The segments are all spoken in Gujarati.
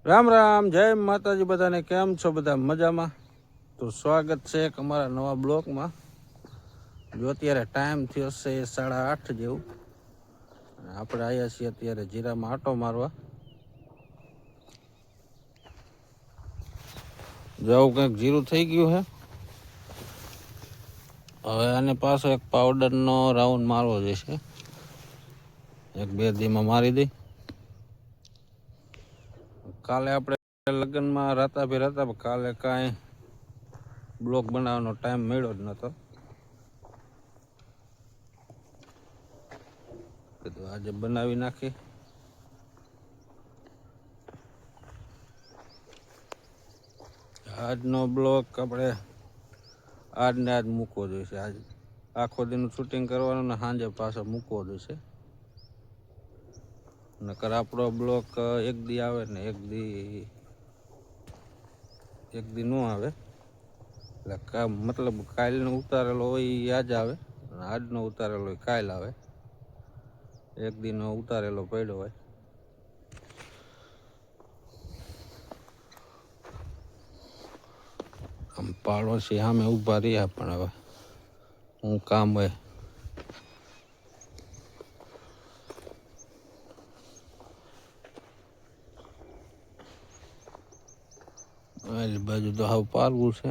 રામ રામ, જય માતાજી બધાને. કેમ છો બધા? મજામાં? તો સ્વાગત છે એક અમારા નવા બ્લોકમાં. જો અત્યારે ટાઈમ થયો છે 8:30 જેવું. આપણે આવ્યા છીએ અત્યારે જીરામાં આટો મારવા. જો આવું કંઈક જીરું થઈ ગયું છે. હવે આને પાછો એક પાવડરનો રાઉન્ડ મારવો જશે. 1-2 દીમાં મારી દઈ. કાલે આપણે લગ્નમાં રાતા હતા, કાલે કાંઈ બ્લોક બનાવવાનો ટાઈમ મળ્યો જ નહોતો. કીધું આજે બનાવી નાખી. આજનો બ્લોક આપણે આજને આજ મૂકવો જોઈશે. આજ આખો દીનું શૂટિંગ કરવાનું ને સાંજે પાછો મૂકવો જોઈશે. નકર આપણો બ્લોક એક દી આવે ને એક દી ન આવે. એટલે મતલબ કાલનો ઉતારેલો હોય એ આજ આવે, અને આજનો ઉતારેલો હોય કાલ આવે. એક દીનો ઉતારેલો પડ્યો હોય. આમ પાડોશી સામે ઊભા રહ્યા, પણ હવે હું કામ હોય. આલી બાજુ તો હાવ પારવું છે.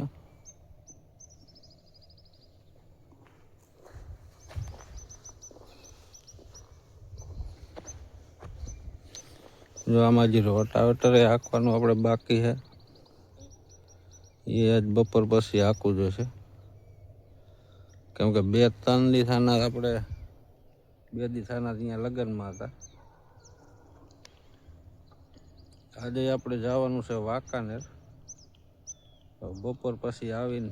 જો આમાં જે રોટાવેટર હાંકવાનું આપણે બાકી છે, એ આજ બપોર પછી હાંકવું જોઈશે. કેમ કે 2-3 દી થાના આપણે 2 દી થાના ત્યાં લગ્નમાં હતા. આજે આપણે જવાનું છે વાંકાનેર. બપોર પછી આવીને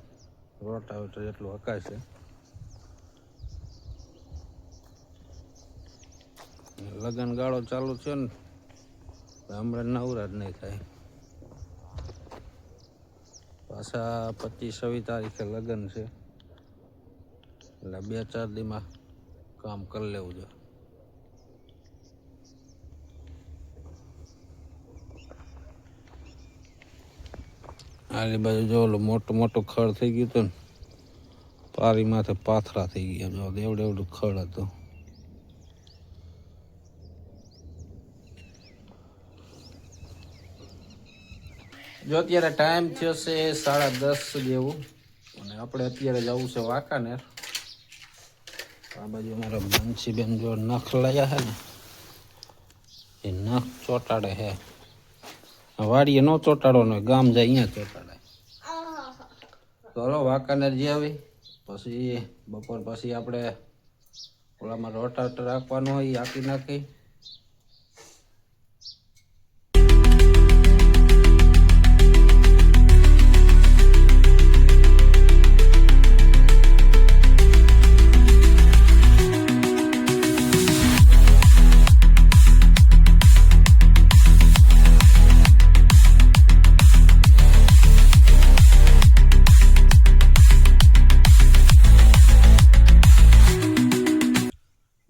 રોટાવેટર એટલું હકાશે. લગ્ન ગાળો ચાલુ છે ને, હમણાં નવરા જ નહીં થાય. પાછા 25-26 તારીખે લગ્ન છે, એટલે 2-4 દીમાં કામ કરી લેવું જોઈએ. આલી બાજુ જો ઓલું મોટું ખડ થઈ ગયું હતું ને, પારી માથે પાથરા થઈ ગયા. જો એવડું ખડ હતું. જો અત્યારે ટાઈમ થયો છે 10:30 જેવું, અને આપણે અત્યારે જવું છે વાંકાનેર. આ બાજુ અમારા બંસીબેન જો નખ લાયા છે ને, એ નખ ચોટાડે છે. વાડીએ ન ચોટાડવાનો, ગામ જાય અહીંયા ચોટાડે. તો હલો વાંકાનેર જઈ આવી. પછી બપોર પછી આપણે ઓલામાં રોટાવેટર રાખવાનું હોય એ હાંકી નાખી.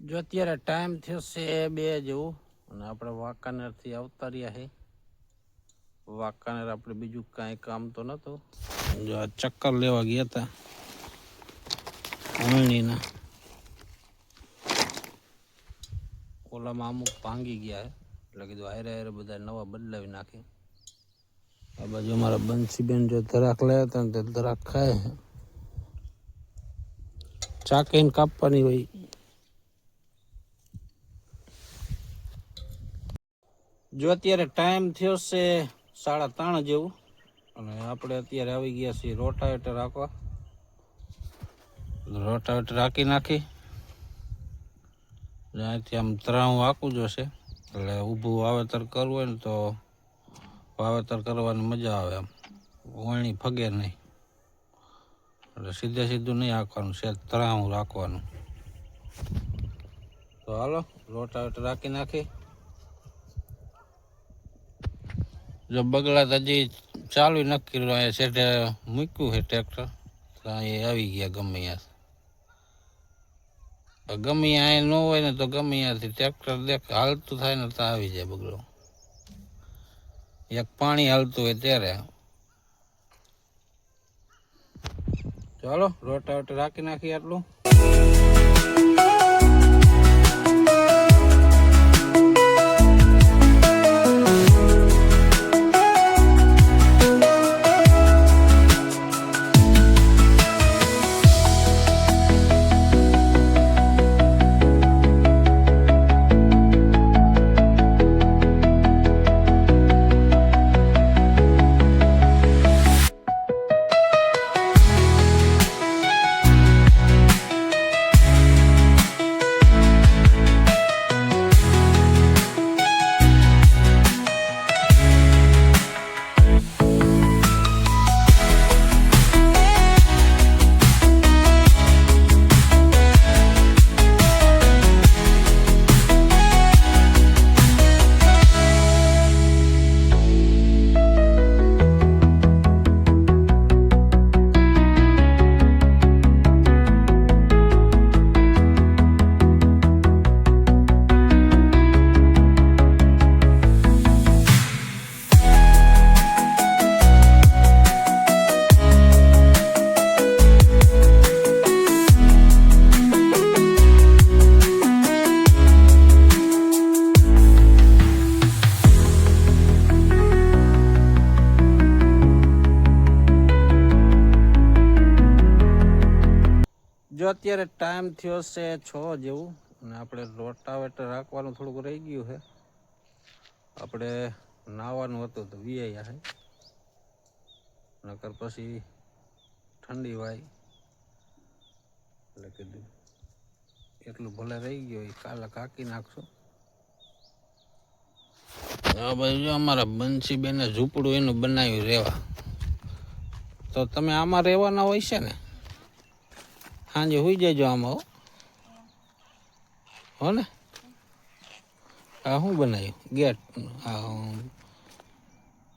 જો અત્યારે ટાઈમ થયો છે 2 જેવું, અને આપણે વાંકાનેરથી આવતા રહ્યા છે. વાંકાનેર આપણે બીજું કાંઈ કામ તો નહોતું. જો આ ચક્કર લેવા ગયા હતા અમણીના. ઓલામાં અમુક ભાંગી ગયા છે, એટલે કીધું હારે બધા નવા બદલાવી નાખી. આ બાજુ અમારા બંસીબેન જો દરાક લાવ્યા હતા ને, તે દરાક ખાય છે. ચાકીને કાપવાની હોય. જો અત્યારે ટાઈમ થયો છે 3:30 જેવું, અને આપણે અત્યારે આવી ગયા છીએ રોટાવેટર રાખવા. રોટાવેટર રાખી નાખી. અહીંથી આમ ત્રાણું હાંકવું જોશે, એટલે ઊભું વાવેતર કરવું હોય ને તો વાવેતર કરવાની મજા આવે. એમ વણી ફગે નહીં, એટલે સીધું નહીં હાંકવાનું, છે ત્રાણું રાખવાનું. તો હાલો રોટાવેટર રાખી નાખી. જો બગલા હજી ચાલુ નક્કી કર્યું, અહીંયા શેઠે મૂક્યું છે ટ્રેક્ટર, તો અહીંયા આવી ગયા. ગમે અહીંયા ન હોય ને તો ગમે ત્યાંથી ટ્રેક્ટર હાલતું થાય ને તો આવી જાય બગલો. એક પાણી હાલતું હોય ત્યારે. ચાલો રોટાવેટર રાખી નાખીએ આટલું. જો અત્યારે ટાઈમ થયો છે 6 જેવું અને આપણે રોટાવેટર રાખવાનું થોડુંક રહી ગયું છે. આપણે નાવાનું હતું તો વીઆઈ છે નકર પછી ઠંડી વાય એટલે કીધું એટલું ભલે રહી ગયું એ કાલે કાકી નાખશું. ભાઈ જો અમારા બંસીબેને ઝૂંપડું એનું બનાવ્યું રહેવા, તો તમે આમાં રહેવાના હોય છે ને? સાંજે સુઈ જજો આમાં હો ને. આ શું બનાવ્યું ગેટ?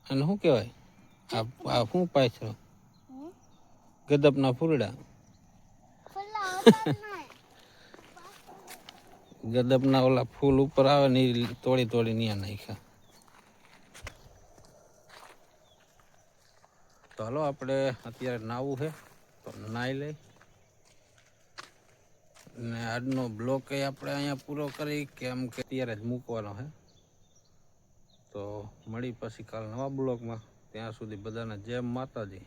અને શું કહેવાય આ શું પાછો ગદપના ફૂલડા? ગદપના ઓલા ફૂલ ઉપર આવે ને એ તોડી તોડી ન્યા નાખ્યા. તો હાલો આપણે અત્યારે નાવું છે તો નાહી લઈ ને આજનો બ્લોક એ આપણે અહીંયા પૂરો કરી કેમ કે અત્યારે જ મૂકવાનો છે. તો મળી પછી કાલ નવા બ્લોકમાં. ત્યાં સુધી બધાને જય માતાજી.